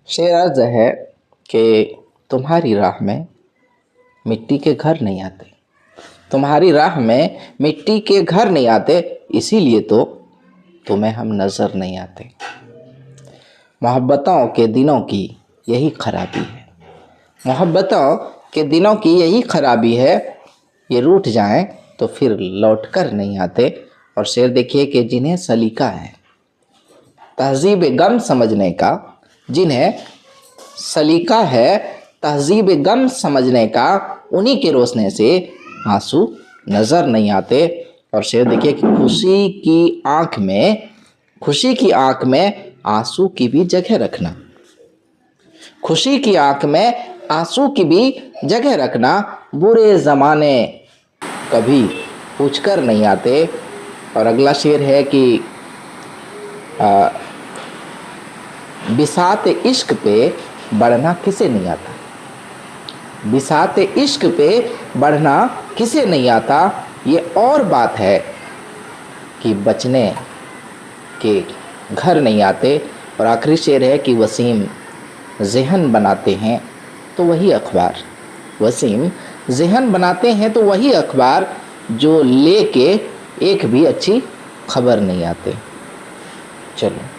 शेर अर्ज है कि तुम्हारी राह में मिट्टी के घर नहीं आते, तुम्हारी राह में मिट्टी के घर नहीं आते, इसीलिए तो तुम्हें हम नज़र नहीं आते। मोहब्बतों के दिनों की यही खराबी है, मोहब्बतों के दिनों की यही खराबी है, ये रूठ जाएं तो फिर लौट कर नहीं आते। और शेर देखिए कि जिन्हें सलीका है तहज़ीब गम समझने का, जिन्हें सलीका है तहज़ीब गम समझने का, उन्हीं के रोशनी से आंसू नज़र नहीं आते। और शेर देखिए कि खुशी की आंख में आंसू की भी जगह रखना, खुशी की आंख में आंसू की भी जगह रखना, बुरे ज़माने कभी पूछकर नहीं आते। और अगला शेर है कि बिसात इश्क पे बढ़ना किसे नहीं आता, बिसात इश्क पे बढ़ना किसे नहीं आता। ये और बात है कि बचने के घर नहीं आते। और आखिरी शेर है कि वसीम ज़हन बनाते हैं तो वही अखबार, वसीम ज़हन बनाते हैं तो वही अखबार, जो लेके एक भी अच्छी खबर नहीं आते। चलो।